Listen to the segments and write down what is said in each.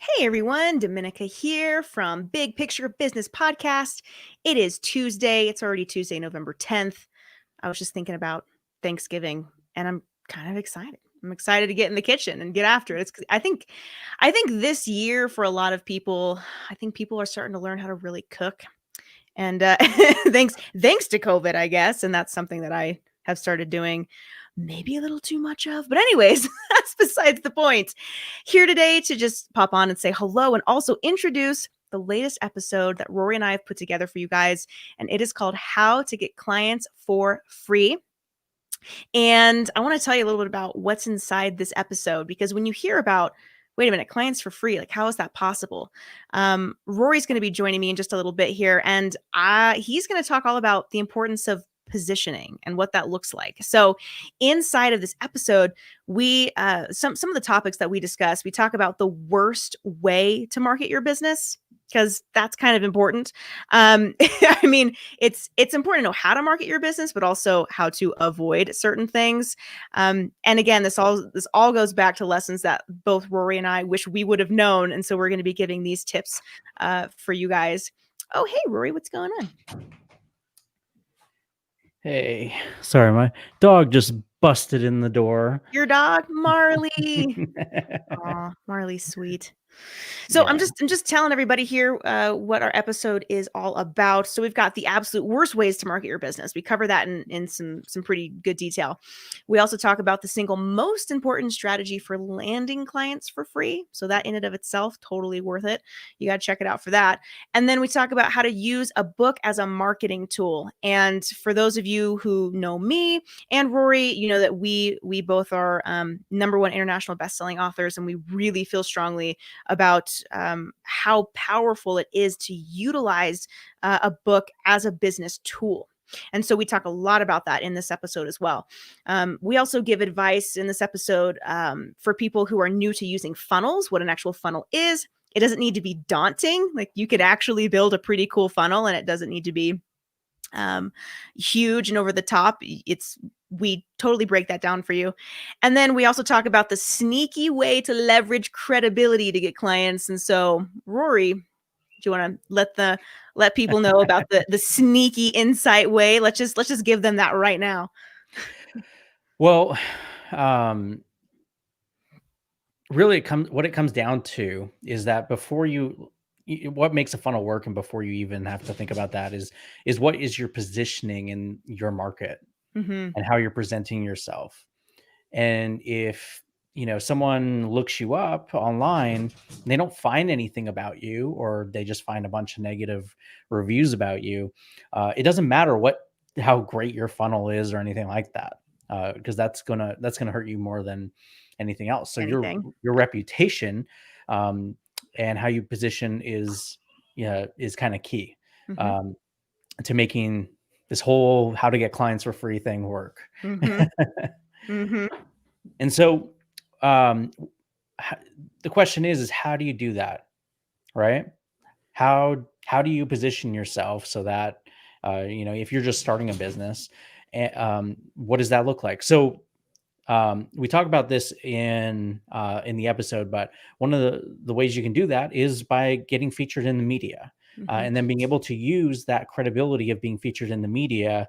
Hey everyone, Dominica here from Big Picture Business Podcast. It is Tuesday. It's already Tuesday, November 10th. I was just thinking about Thanksgiving and I'm kind of excited. I'm excited to get in the kitchen and get after it. I think this year for a lot of people, I think people are starting to learn how to really cook. And thanks to COVID, I guess, and that's something that I have started doing maybe a little too much of. But anyways, that's besides the point. Here today to just pop on and say hello and also introduce the latest episode that Rory and I have put together for you guys, and it is called How to Get Clients for Free. And I want to tell you a little bit about what's inside this episode because when you hear about, wait a minute, clients for free, like how is that possible? Rory's going to be joining me in just a little bit here, and he's going to talk all about the importance of positioning and what that looks like. So, inside of this episode, we some of the topics that we discuss, we talk about the worst way to market your business because that's kind of important. I mean, it's important to know how to market your business, but also how to avoid certain things. And again, this all goes back to lessons that both Rory and I wish we would have known, and so we're going to be giving these tips for you guys. Oh, hey, Rory, what's going on? Hey, sorry, my dog just busted in the door. Your dog, Marley. Aw, Marley's sweet. So I'm Yeah. just telling everybody here what our episode is all about. So we've got the absolute worst ways to market your business. We cover that in some pretty good detail. We also talk about the single most important strategy for landing clients for free. So that in and of itself, totally worth it. You got to check it out for that. And then we talk about how to use a book as a marketing tool. And for those of you who know me and Rory, you know that we both are #1 international bestselling authors, and we really feel strongly about how powerful it is to utilize a book as a business tool. And so we talk a lot about that in this episode as well. We also give advice in this episode for people who are new to using funnels, what an actual funnel is. It doesn't need to be daunting. Like you could actually build a pretty cool funnel and it doesn't need to be huge and over the top. We totally break that down for you. And then we also talk about the sneaky way to leverage credibility to get clients. And so, Rory, do you want to let people know about the sneaky insight way? Let's just give them that right now. Well, really, what it comes down to is that before what makes a funnel work, and before you even have to think about that, is what is your positioning in your market Mm-hmm. and how you're presenting yourself. And if someone looks you up online, and they don't find anything about you, or they just find a bunch of negative reviews about you, it doesn't matter how great your funnel is or anything like that, because that's gonna hurt you more than anything else. So Anything. your reputation, um, and how you position is kind of key, Mm-hmm. um, to making this whole how to get clients for free thing work. Mm-hmm. Mm-hmm. And so, um, the question is how do you do that, right? How do you position yourself so that if you're just starting a business, what does that look like? So we talk about this in the episode, but one of the ways you can do that is by getting featured in the media, Mm-hmm. and then being able to use that credibility of being featured in the media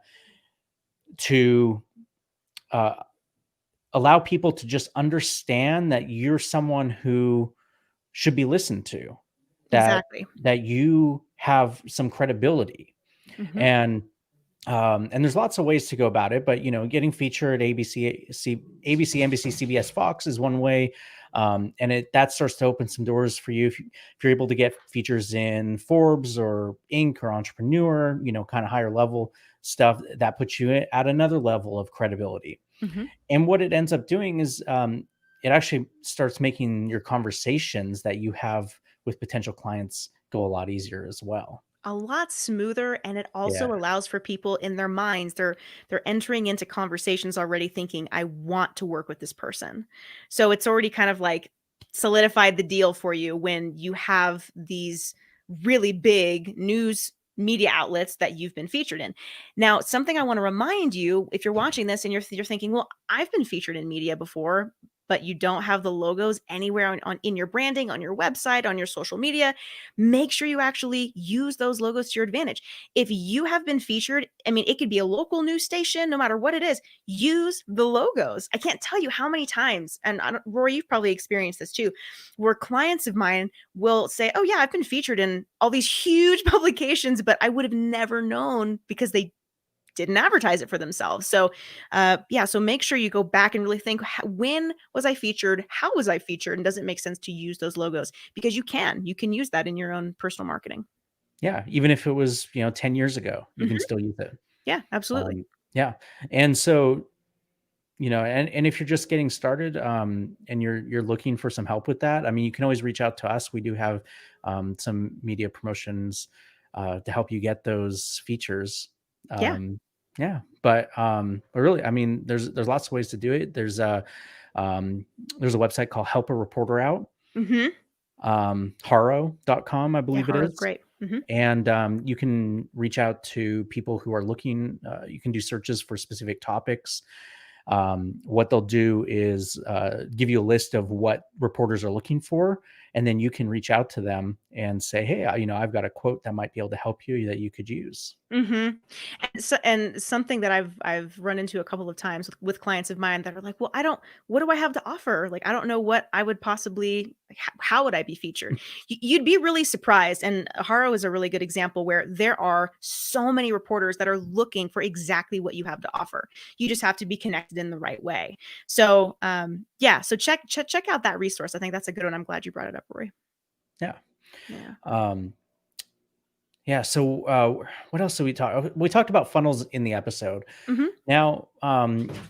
to uh, allow people to just understand that you're someone who should be listened to, that Exactly. you have some credibility. Mm-hmm. And there's lots of ways to go about it, but getting featured at ABC, NBC, CBS, Fox is one way. And that starts to open some doors for you. If you're able to get features in Forbes or Inc. or Entrepreneur, kind of higher level stuff, that puts you at another level of credibility. Mm-hmm. And what it ends up doing is, it actually starts making your conversations that you have with potential clients go a lot easier as well. A lot smoother, and it Yeah. also allows for people in their minds, they're entering into conversations already thinking, I want to work with this person. So it's already kind of like solidified the deal for you when you have these really big news media outlets that you've been featured in. Now, something I want to remind you, if you're watching this and you're thinking, well, I've been featured in media before, but you don't have the logos anywhere in your branding, on your website, on your social media, make sure you actually use those logos to your advantage. If you have been featured, I mean, it could be a local news station, no matter what it is, use the logos. I can't tell you how many times, and Rory, you've probably experienced this too, where clients of mine will say, oh yeah, I've been featured in all these huge publications, but I would have never known because they didn't advertise it for themselves. So yeah, so make sure you go back and really think, when was I featured? How was I featured? And does it make sense to use those logos? Because you can use that in your own personal marketing. Yeah, even if it was, 10 years ago, you can Mhm. still use it. Yeah, absolutely. Yeah. And so, and if you're just getting started, and you're looking for some help with that, I mean, you can always reach out to us. We do have some media promotions to help you get those features. Yeah. Yeah, but really, I mean, there's lots of ways to do it. There's a website called Help a Reporter Out, Mhm. Haro.com, I Yeah, believe it Haro is is. great. Mhm. And you can reach out to people who are looking. You can do searches for specific topics. What they'll do is give you a list of what reporters are looking for, and then you can reach out to them and say, "Hey, I've got a quote that might be able to help you that you could use." Mhm. And something that I've run into a couple of times with clients of mine that are like, "Well, I don't what do I have to offer? Like, I don't know what I would possibly like, how would I be featured?" You'd be really surprised, and Haro is a really good example where there are so many reporters that are looking for exactly what you have to offer. You just have to be connected in the right way. So, yeah, so check out that resource. I think that's a good one. I'm glad you brought it up, Rory. Yeah. Yeah. Um, yeah. So, what else did we talk? We talked about funnels in the episode. Mhm. Now,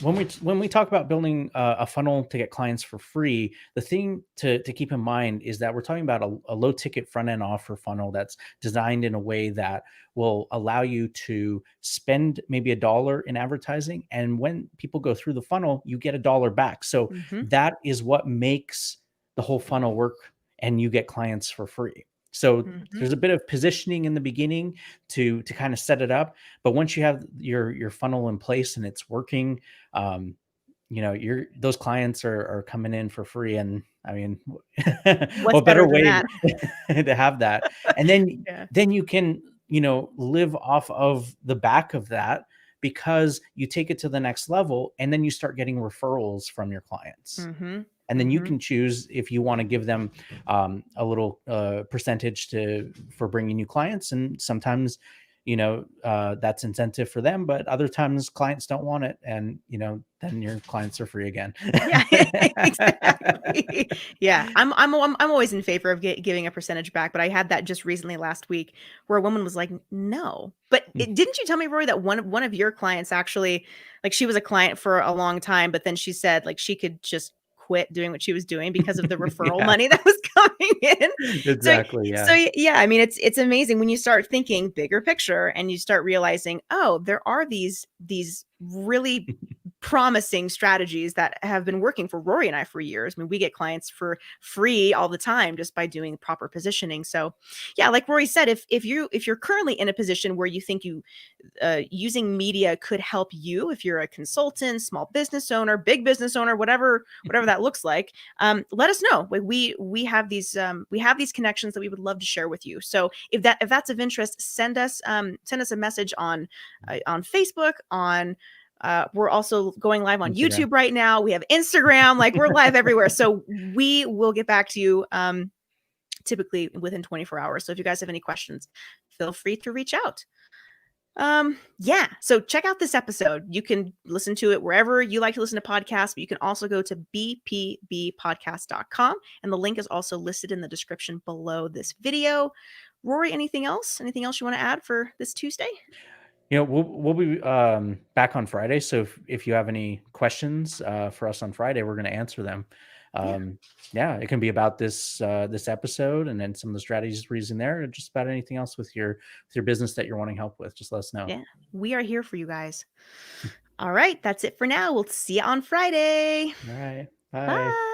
when we talk about building a funnel to get clients for free, the thing to keep in mind is that we're talking about a low ticket front end offer funnel that's designed in a way that will allow you to spend maybe $1 in advertising, and when people go through the funnel, you get $1 back. So Mhm. that is what makes the whole funnel work, and you get clients for free. So Mhm. there's a bit of positioning in the beginning to kind of set it up, but once you have your funnel in place and it's working, um, you're those clients are coming in for free. And I mean, What's what better better than way that? to have that? And then Yeah. then you can, live off of the back of that, because you take it to the next level and then you start getting referrals from your clients. Mhm. And then you Mhm. can choose if you want to give them a little percentage for bringing you clients. And sometimes, that's incentive for them, but other times clients don't want it, and then your clients are free again. Yeah, exactly. Yeah, I'm always in favor of giving a percentage back, but I had that just recently last week where a woman was like, "No." But didn't you tell me, Rory, that one of your clients actually, like, she was a client for a long time, but then she said like she could just quit doing what she was doing because of the referral Yeah, money that was coming in. So exactly. so Yeah. yeah, I mean it's amazing when you start thinking bigger picture and you start realizing, oh, there are these really promising strategies that have been working for Rory and I for years. I mean, we get clients for free all the time just by doing proper positioning. So, yeah, like Rory said, if you're currently in a position where you think using media could help you, if you're a consultant, small business owner, big business owner, whatever that looks like, let us know. We have these connections that we would love to share with you. So if that's of interest, send us a message on Facebook, on we're also going live on Instagram. YouTube right now. We have Instagram, like we're live everywhere. So we will get back to you typically within 24 hours. So if you guys have any questions, feel free to reach out. Yeah, so check out this episode. You can listen to it wherever you like to listen to podcasts, but you can also go to bpbpodcast.com, and the link is also listed in the description below this video. Rory, anything else? Anything else you want to add for this Tuesday? We'll be back on Friday. So if you have any questions for us on Friday, we're going to answer them. Yeah. Um, yeah, it can be about this episode, and then some of the strategies we're using there, or just about anything else with your business that you're wanting help with. Just let us know. Yeah, we are here for you guys. All right, that's it for now. We'll see you on Friday. All right. Bye. Bye.